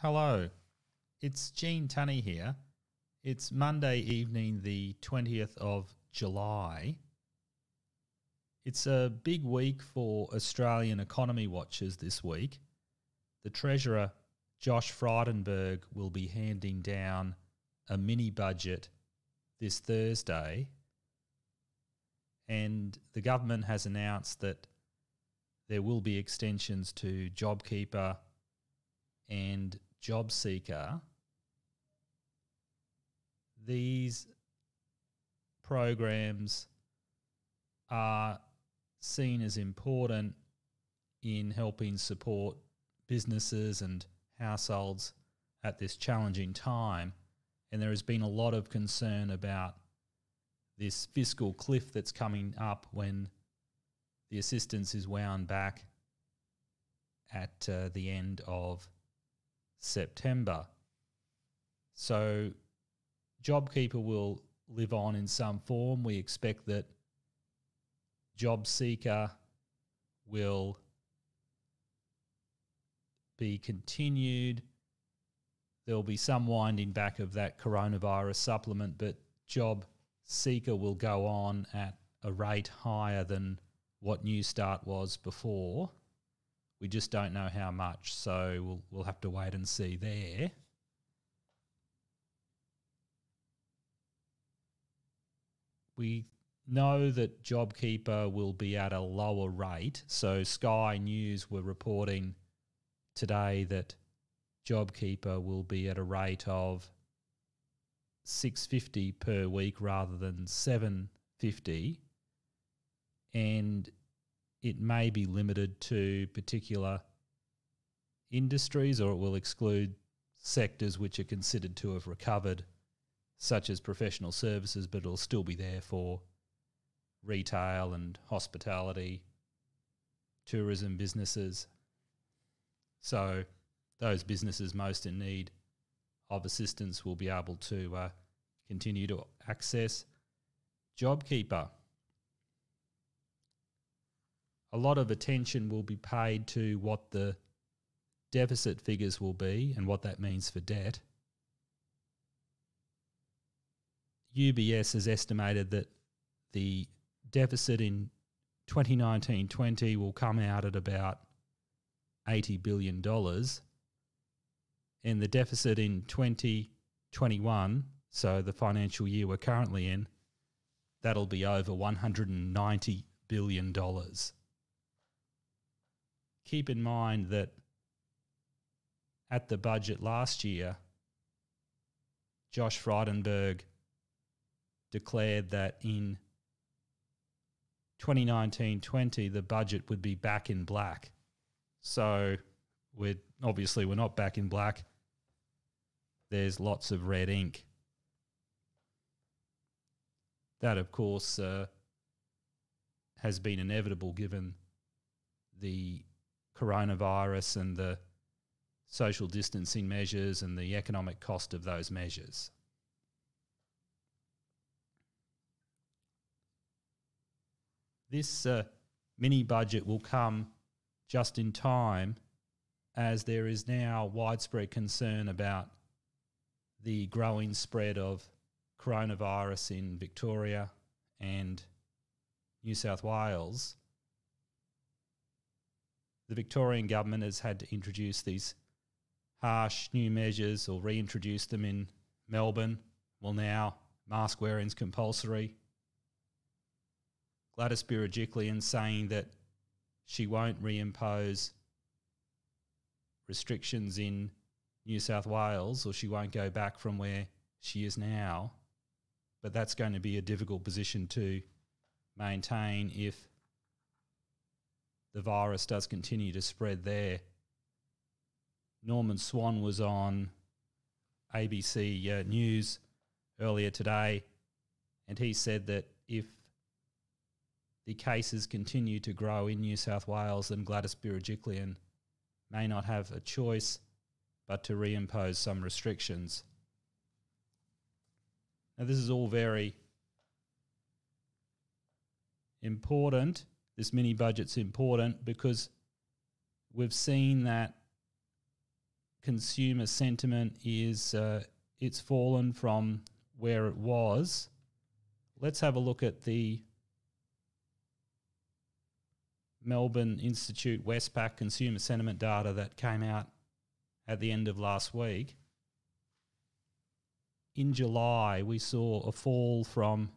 Hello, it's Gene Tunney here. It's Monday evening, the 20th of July. It's a big week for Australian economy watchers this week. The Treasurer Josh Frydenberg will be handing down a mini budget this Thursday, and the government has announced that there will be extensions to JobKeeper and JobSeeker. These programs are seen as important in helping support businesses and households at this challenging time, and there has been a lot of concern about this fiscal cliff that's coming up when the assistance is wound back at the end of September. So JobKeeper will live on in some form. We expect that JobSeeker will be continued. There'll be some winding back of that coronavirus supplement, but JobSeeker will go on at a rate higher than what New Start was before. We just don't know how much, so we'll have to wait and see there. We know that JobKeeper will be at a lower rate. So Sky News were reporting today that JobKeeper will be at a rate of $6.50 per week rather than $7.50, and it may be limited to particular industries, or it will exclude sectors which are considered to have recovered, such as professional services, but it'll still be there for retail and hospitality, tourism businesses. So those businesses most in need of assistance will be able to continue to access JobKeeper. A lot of attention will be paid to what the deficit figures will be and what that means for debt. UBS has estimated that the deficit in 2019-20 will come out at about $80 billion, and the deficit in 2021, so the financial year we're currently in, that'll be over $190 billion. Keep in mind that at the budget last year, Josh Frydenberg declared that in 2019-20 the budget would be back in black. So we're not back in black. There's lots of red ink. That, of course, has been inevitable given the coronavirus and the social distancing measures and the economic cost of those measures. This mini budget will come just in time, as there is now widespread concern about the growing spread of coronavirus in Victoria and New South Wales. The Victorian government has had to introduce these harsh new measures, or reintroduce them in Melbourne. Well, now mask wearing is compulsory. Gladys Berejiklian saying that she won't reimpose restrictions in New South Wales, or she won't go back from where she is now. But that's going to be a difficult position to maintain if the virus does continue to spread there. Norman Swan was on ABC News earlier today, and he said that if the cases continue to grow in New South Wales, then Gladys Berejiklian may not have a choice but to reimpose some restrictions. Now, this is all very important. This mini budget's important because we've seen that consumer sentiment is it's fallen from where it was. Let's have a look at the Melbourne Institute Westpac consumer sentiment data that came out at the end of last week. In July, we saw a fall from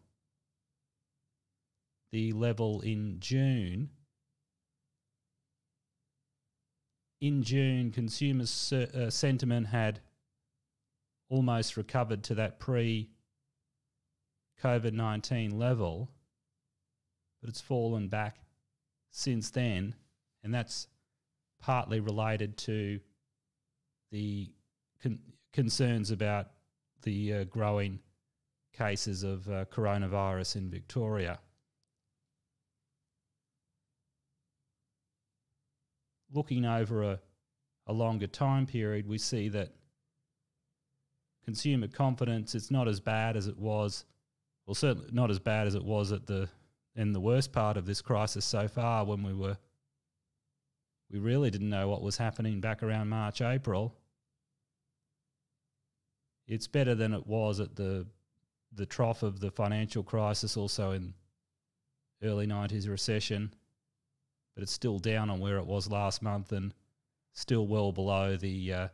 the level in June. In June, consumer sentiment had almost recovered to that pre-COVID-19 level, but it's fallen back since then, and that's partly related to the concerns about the growing cases of coronavirus in Victoria. Looking over a longer time period, we see that consumer confidence, it's not as bad as it was, well, certainly not as bad as it was in the worst part of this crisis so far, when we really didn't know what was happening back around March, April. It's better than it was at the trough of the financial crisis, also in early 90s recession, but it's still down on where it was last month and still well below the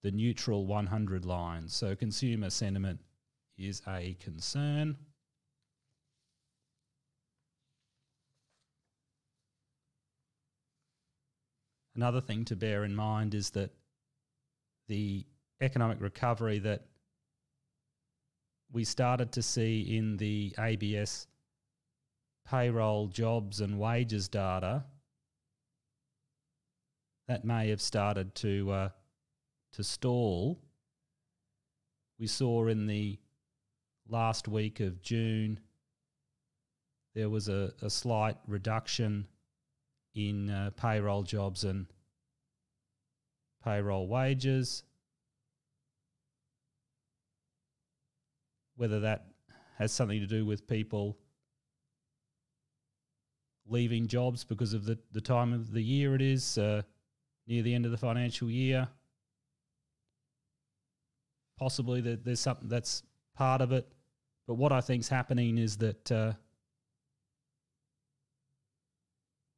neutral 100 line. So consumer sentiment is a concern. Another thing to bear in mind is that the economic recovery that we started to see in the ABS payroll, jobs and wages data, that may have started to stall. We saw in the last week of June there was a slight reduction in payroll jobs and payroll wages. Whether that has something to do with people leaving jobs because of the time of the year it is, near the end of the financial year. Possibly that there's something that's part of it. But what I think is happening is that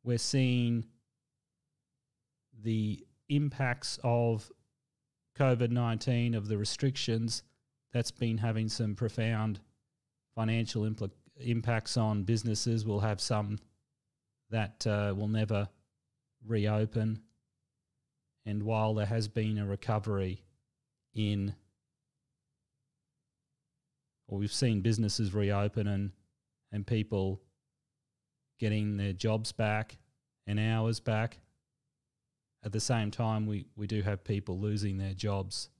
we're seeing the impacts of COVID-19, of the restrictions, that's been having some profound financial impacts on businesses. We'll have some that will never reopen. And while there has been a recovery we've seen businesses reopen and people getting their jobs back and hours back, at the same time we do have people losing their jobs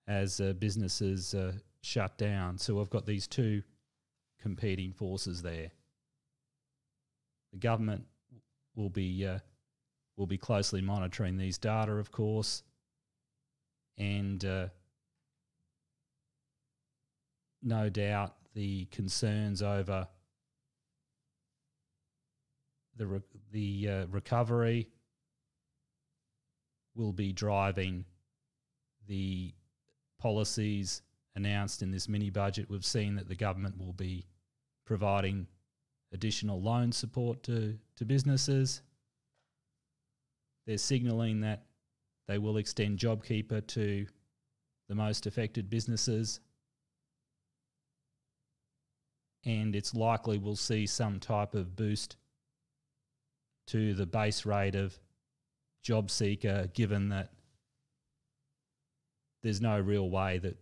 as businesses shut down. So we've got these two competing forces there. The government will be closely monitoring these data, of course, and no doubt the concerns over the recovery will be driving the policies announced in this mini budget. We've seen that the government will be providing additional loan support to businesses. They're signalling that they will extend JobKeeper to the most affected businesses, and it's likely we'll see some type of boost to the base rate of JobSeeker, given that there's no real way that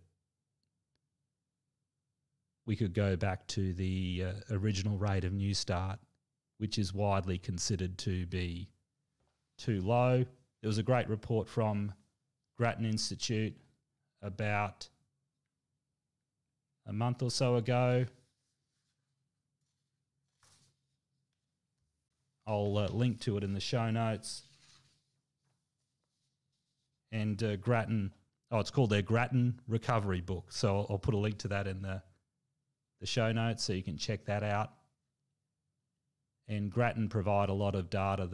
we could go back to the original rate of New Start, which is widely considered to be too low. There was a great report from Grattan Institute about a month or so ago. I'll link to it in the show notes. And it's called their Grattan Recovery Book. So I'll put a link to that in the show notes so you can check that out. And Grattan provide a lot of data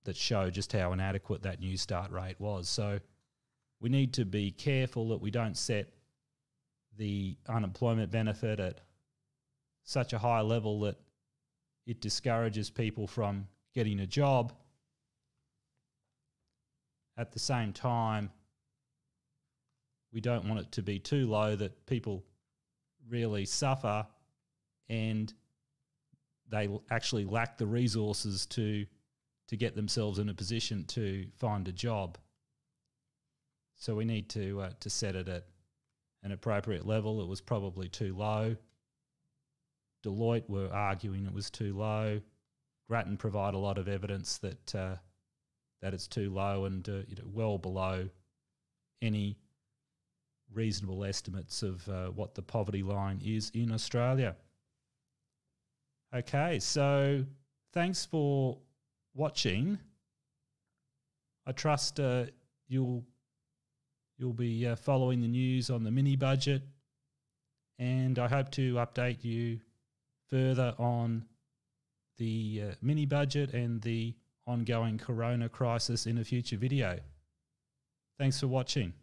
that show just how inadequate that New Start rate was. So we need to be careful that we don't set the unemployment benefit at such a high level that it discourages people from getting a job. At the same time, we don't want it to be too low that people really suffer and they actually lack the resources to get themselves in a position to find a job. So we need to set it at an appropriate level. It was probably too low. Deloitte were arguing it was too low. Grattan provide a lot of evidence that it's too low and well below any reasonable estimates of what the poverty line is in Australia. Okay, so thanks for watching. I trust you'll be following the news on the mini budget, and I hope to update you further on the mini budget and the ongoing corona crisis in a future video. Thanks for watching.